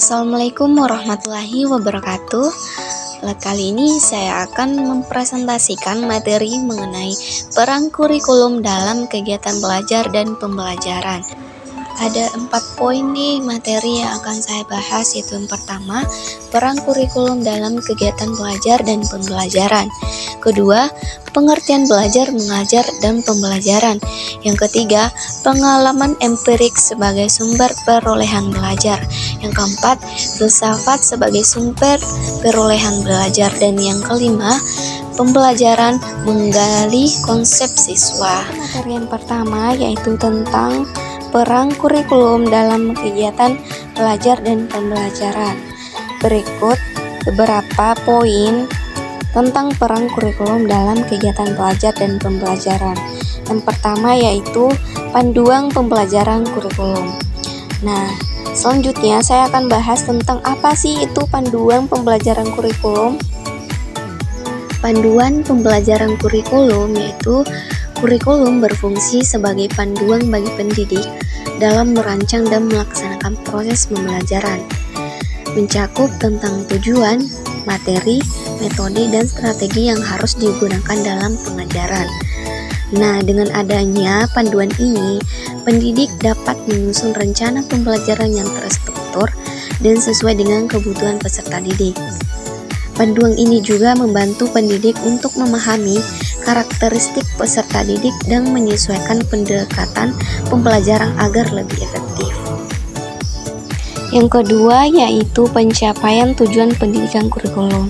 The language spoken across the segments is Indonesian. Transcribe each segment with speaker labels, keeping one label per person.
Speaker 1: Assalamualaikum warahmatullahi wabarakatuh. Kali ini saya akan mempresentasikan materi mengenai peran kurikulum dalam kegiatan belajar dan pembelajaran. Ada 4 poin nih materi yang akan saya bahas, yaitu yang pertama, peran kurikulum dalam kegiatan belajar dan pembelajaran. Kedua, pengertian belajar, mengajar, dan pembelajaran. Yang ketiga, pengalaman empirik sebagai sumber perolehan belajar. Yang keempat, filsafat sebagai sumber perolehan belajar. Dan yang kelima, pembelajaran menggali konsep siswa. Materi yang pertama yaitu tentang peran kurikulum dalam kegiatan belajar dan pembelajaran. Berikut beberapa poin tentang peran kurikulum dalam kegiatan belajar dan pembelajaran. Yang pertama yaitu panduan pembelajaran kurikulum. Nah, selanjutnya saya akan bahas tentang apa sih itu panduan pembelajaran kurikulum. Panduan pembelajaran kurikulum yaitu kurikulum berfungsi sebagai panduan bagi pendidik dalam merancang dan melaksanakan proses pembelajaran, mencakup tentang tujuan, materi, metode, dan strategi yang harus digunakan dalam pengajaran. Nah, dengan adanya panduan ini, pendidik dapat menyusun rencana pembelajaran yang terstruktur dan sesuai dengan kebutuhan peserta didik. Panduan ini juga membantu pendidik untuk memahami karakteristik peserta didik dan menyesuaikan pendekatan pembelajaran agar lebih efektif. Yang kedua yaitu pencapaian tujuan pendidikan kurikulum.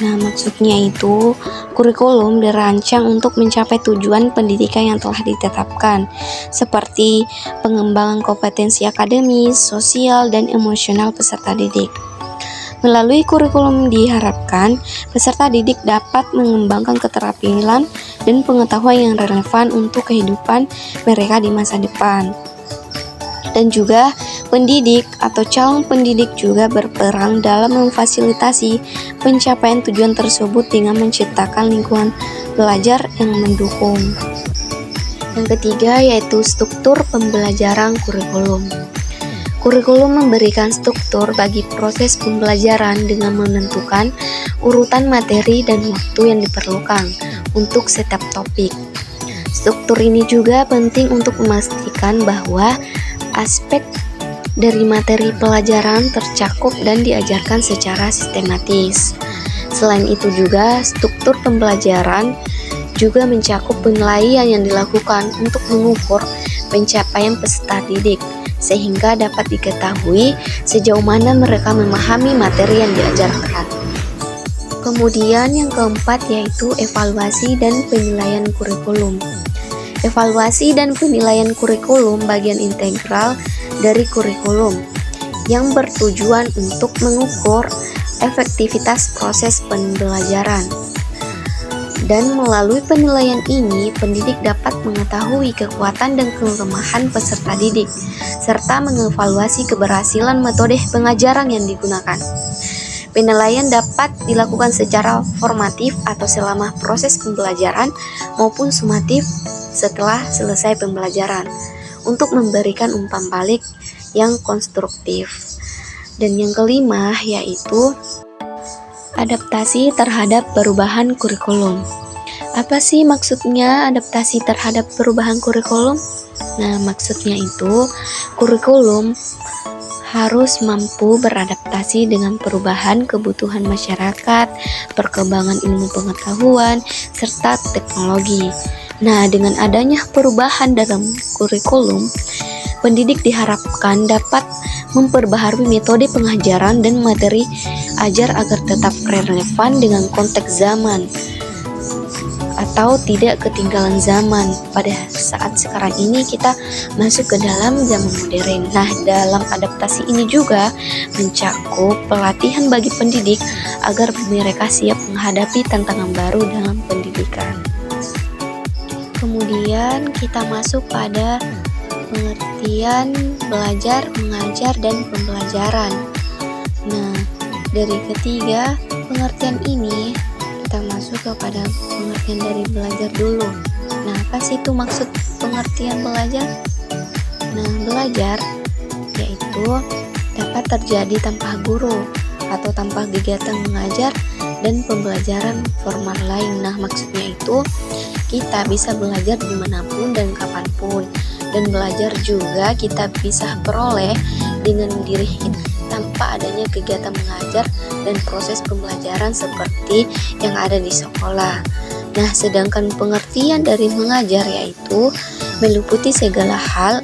Speaker 1: Nah, maksudnya itu kurikulum dirancang untuk mencapai tujuan pendidikan yang telah ditetapkan, seperti pengembangan kompetensi akademis, sosial, dan emosional peserta didik. Melalui kurikulum diharapkan peserta didik dapat mengembangkan keterampilan dan pengetahuan yang relevan untuk kehidupan mereka di masa depan. Dan juga pendidik atau calon pendidik juga berperan dalam memfasilitasi pencapaian tujuan tersebut dengan menciptakan lingkungan belajar yang mendukung. Yang ketiga yaitu struktur pembelajaran kurikulum. Kurikulum memberikan struktur bagi proses pembelajaran dengan menentukan urutan materi dan waktu yang diperlukan untuk setiap topik. Struktur ini juga penting untuk memastikan bahwa aspek dari materi pelajaran tercakup dan diajarkan secara sistematis. Selain itu juga, struktur pembelajaran juga mencakup penilaian yang dilakukan untuk mengukur pencapaian peserta didik, sehingga dapat diketahui sejauh mana mereka memahami materi yang diajarkan. Kemudian yang keempat yaitu evaluasi dan penilaian kurikulum. Evaluasi dan penilaian kurikulum bagian integral dari kurikulum yang bertujuan untuk mengukur efektivitas proses pembelajaran. Dan melalui penilaian ini, pendidik dapat mengetahui kekuatan dan kelemahan peserta didik, serta mengevaluasi keberhasilan metode pengajaran yang digunakan. Penilaian dapat dilakukan secara formatif atau selama proses pembelajaran maupun sumatif setelah selesai pembelajaran untuk memberikan umpan balik yang konstruktif. Dan yang kelima yaitu adaptasi terhadap perubahan kurikulum. Apa sih maksudnya adaptasi terhadap perubahan kurikulum? Nah, maksudnya itu kurikulum harus mampu beradaptasi dengan perubahan kebutuhan masyarakat, perkembangan ilmu pengetahuan, serta teknologi. Nah, dengan adanya perubahan dalam kurikulum, pendidik diharapkan dapat memperbaharui metode pengajaran dan materi ajar agar tetap relevan dengan konteks zaman atau tidak ketinggalan zaman. Pada saat sekarang ini kita masuk ke dalam zaman modern. Nah, dalam adaptasi ini juga mencakup pelatihan bagi pendidik agar mereka siap menghadapi tantangan baru dalam pendidikan. Kemudian kita masuk pada pengertian belajar, mengajar, dan pembelajaran. Nah, dari ketiga pengertian ini kita masuk kepada pengertian dari belajar dulu. Nah, apa sih itu maksud pengertian belajar? Nah, belajar yaitu dapat terjadi tanpa guru atau tanpa kegiatan mengajar dan pembelajaran formal lain. Nah, maksudnya itu kita bisa belajar dimanapun dan kapanpun, dan belajar juga kita bisa peroleh dengan diri kita tanpa adanya kegiatan mengajar dan proses pembelajaran seperti yang ada di sekolah. Nah, sedangkan pengertian dari mengajar yaitu meliputi segala hal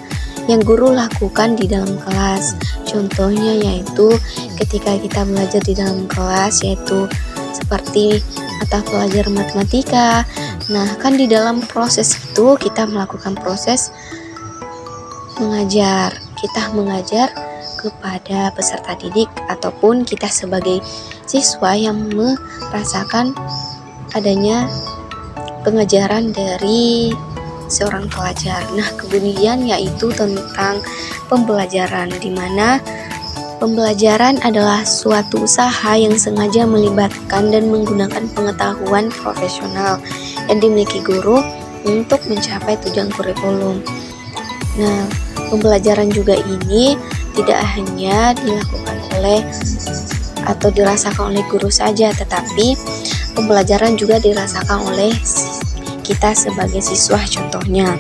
Speaker 1: yang guru lakukan di dalam kelas. Contohnya yaitu ketika kita belajar di dalam kelas, yaitu seperti mata pelajaran matematika. Nah, kan di dalam proses itu kita melakukan proses mengajar. Kita mengajar kepada peserta didik ataupun kita sebagai siswa yang merasakan adanya pengajaran dari seorang pelajar. Nah, kemudian yaitu tentang pembelajaran, di mana pembelajaran adalah suatu usaha yang sengaja melibatkan dan menggunakan pengetahuan profesional yang dimiliki guru untuk mencapai tujuan kurikulum. Nah, pembelajaran juga ini tidak hanya dilakukan oleh atau dirasakan oleh guru saja, tetapi pembelajaran juga dirasakan oleh kita sebagai siswa contohnya.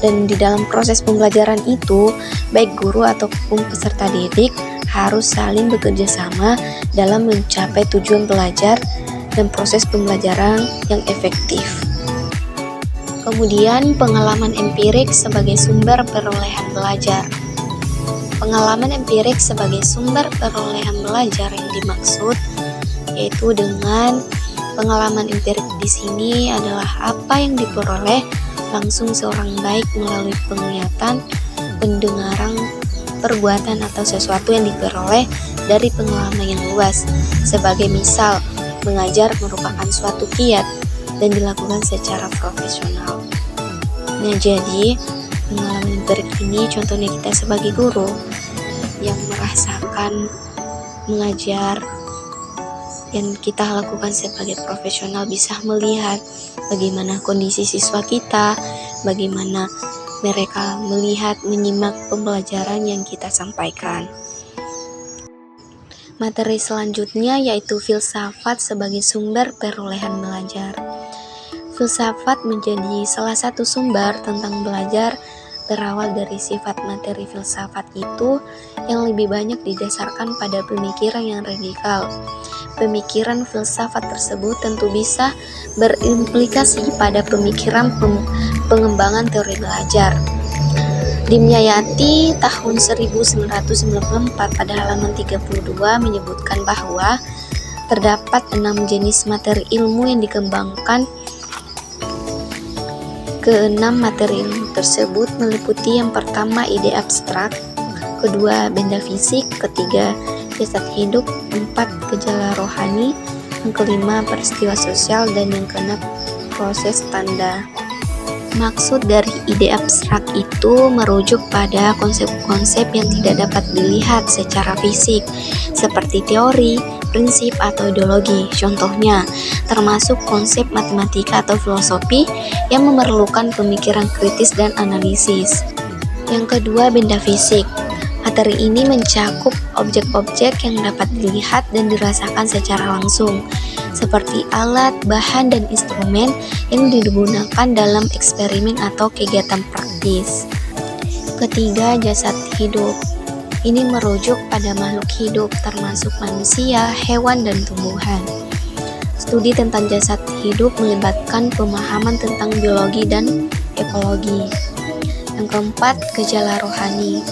Speaker 1: Dan di dalam proses pembelajaran itu, baik guru ataupun peserta didik harus saling bekerja sama dalam mencapai tujuan belajar dan proses pembelajaran yang efektif. Kemudian, pengalaman empirik sebagai sumber perolehan belajar. Pengalaman empirik sebagai sumber perolehan belajar yang dimaksud yaitu dengan pengalaman empirik di sini adalah apa yang diperoleh langsung seorang baik melalui penglihatan, pendengaran, perbuatan atau sesuatu yang diperoleh dari pengalaman yang luas. Sebagai misal, mengajar merupakan suatu kiat dan dilakukan secara profesional. Nah, jadi pengalaman empirik ini contohnya kita sebagai guru yang merasakan mengajar yang kita lakukan sebagai profesional bisa melihat bagaimana kondisi siswa kita, bagaimana mereka melihat, menyimak pembelajaran yang kita sampaikan. Materi selanjutnya yaitu filsafat sebagai sumber perolehan belajar. Filsafat menjadi salah satu sumber tentang belajar berawal dari sifat materi filsafat itu yang lebih banyak didasarkan pada pemikiran yang radikal. Pemikiran filsafat tersebut tentu bisa berimplikasi pada pemikiran pengembangan teori belajar. Dimyayati tahun 1994 pada halaman 32 menyebutkan bahwa terdapat 6 jenis materi ilmu yang dikembangkan. Keenam materi ilmu tersebut meliputi yang pertama ide abstrak, kedua benda fisik, ketiga jasad hidup, 4 gejala rohani, yang kelima peristiwa sosial, dan yang keenam proses tanda. Maksud dari ide abstrak itu merujuk pada konsep-konsep yang tidak dapat dilihat secara fisik, seperti teori, prinsip, atau ideologi. Contohnya, termasuk konsep matematika atau filosofi yang memerlukan pemikiran kritis dan analisis. Yang kedua, benda fisik. Materi ini mencakup objek-objek yang dapat dilihat dan dirasakan secara langsung, seperti alat, bahan, dan instrumen yang digunakan dalam eksperimen atau kegiatan praktis. Ketiga, jasad hidup. Ini merujuk pada makhluk hidup, termasuk manusia, hewan, dan tumbuhan. Studi tentang jasad hidup melibatkan pemahaman tentang biologi dan ekologi. Yang keempat, gejala rohani.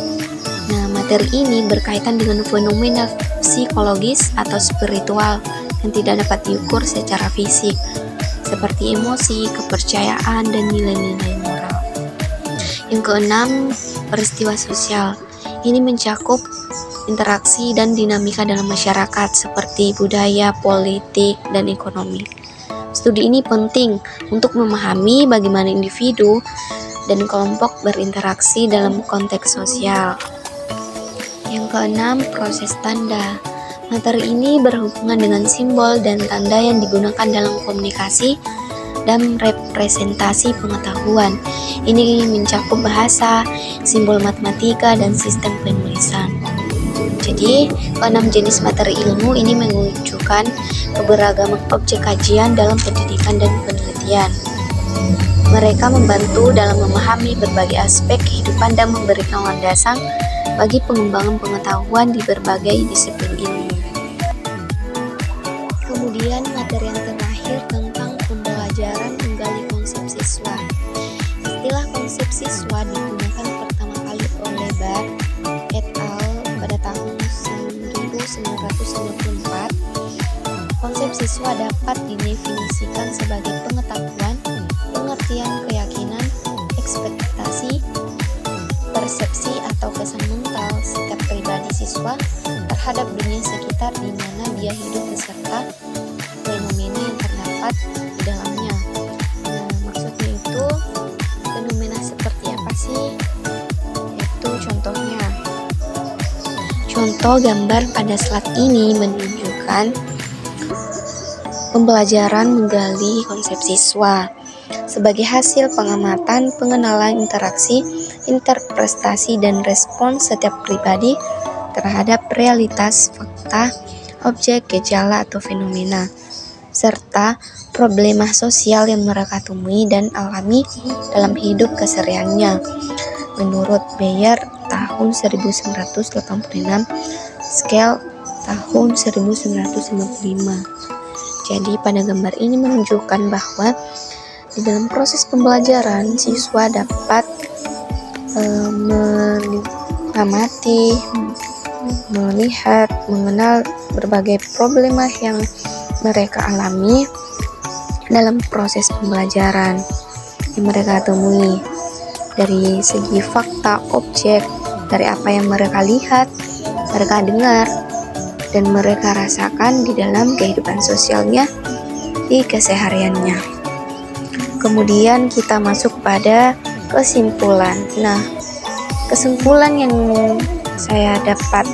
Speaker 1: Nah, materi ini berkaitan dengan fenomena psikologis atau spiritual yang tidak dapat diukur secara fisik, seperti emosi, kepercayaan, dan nilai-nilai moral. Yang keenam, peristiwa sosial. Ini mencakup interaksi dan dinamika dalam masyarakat seperti budaya, politik, dan ekonomi. Studi ini penting untuk memahami bagaimana individu dan kelompok berinteraksi dalam konteks sosial. Yang keenam, proses tanda. Materi ini berhubungan dengan simbol dan tanda yang digunakan dalam komunikasi dan representasi pengetahuan. Ini mencakup bahasa, simbol matematika, dan sistem penulisan. Jadi, keenam jenis materi ilmu ini menunjukkan keberagaman objek kajian dalam pendidikan dan penelitian. Mereka membantu dalam memahami berbagai aspek kehidupan dan memberikan landasan bagi pengembangan pengetahuan di berbagai disiplin ilmu. Kemudian materi yang terakhir tentang pembelajaran menggali konsep siswa. Istilah konsep siswa digunakan pertama kali oleh Barr et al. Pada tahun 1954. Konsep siswa dapat didefinisikan sebagai pengetahuan, pengertian, keyakinan, ekspektasi, persepsi atau kesan mental setiap pribadi siswa terhadap dunia sekitar di mana dia hidup beserta fenomena yang terdapat di dalamnya. Maksudnya itu fenomena seperti apa sih? Itu contohnya. Contoh gambar pada slide ini menunjukkan pembelajaran menggali konsep siswa sebagai hasil pengamatan, pengenalan interaksi, interpretasi, dan respon setiap pribadi terhadap realitas, fakta, objek, gejala, atau fenomena, serta problema sosial yang mereka temui dan alami dalam hidup kesehariannya. Menurut Beyer tahun 1986, Scale tahun 1955. Jadi pada gambar ini menunjukkan bahwa di dalam proses pembelajaran siswa dapat mengamati, melihat, mengenal berbagai problema yang mereka alami dalam proses pembelajaran yang mereka temui dari segi fakta, objek, dari apa yang mereka lihat, mereka dengar, dan mereka rasakan di dalam kehidupan sosialnya di kesehariannya. Kemudian kita masuk pada kesimpulan. Nah, kesimpulan yang saya dapat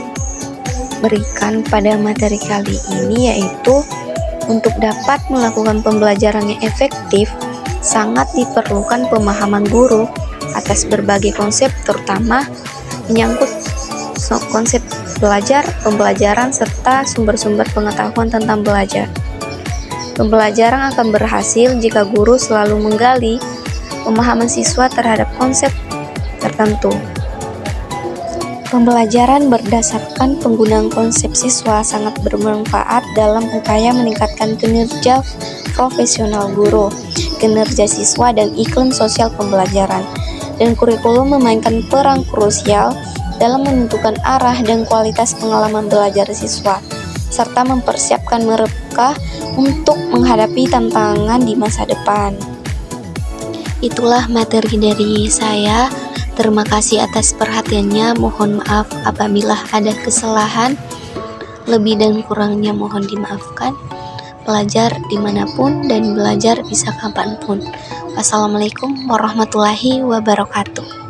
Speaker 1: berikan pada materi kali ini yaitu untuk dapat melakukan pembelajaran yang efektif sangat diperlukan pemahaman guru atas berbagai konsep, terutama menyangkut konsep belajar, pembelajaran, serta sumber-sumber pengetahuan tentang belajar. Pembelajaran akan berhasil jika guru selalu menggali pemahaman siswa terhadap konsep tertentu. Pembelajaran berdasarkan penggunaan konsep siswa sangat bermanfaat dalam upaya meningkatkan kinerja profesional guru, kinerja siswa, dan iklim sosial pembelajaran. Dan kurikulum memainkan peran krusial dalam menentukan arah dan kualitas pengalaman belajar siswa, serta mempersiapkan mereka untuk menghadapi tantangan di masa depan. Itulah materi dari saya. Terima kasih atas perhatiannya. Mohon maaf apabila ada kesalahan. Lebih dan kurangnya mohon dimaafkan. Belajar dimanapun dan belajar bisa kapanpun. Wassalamualaikum warahmatullahi wabarakatuh.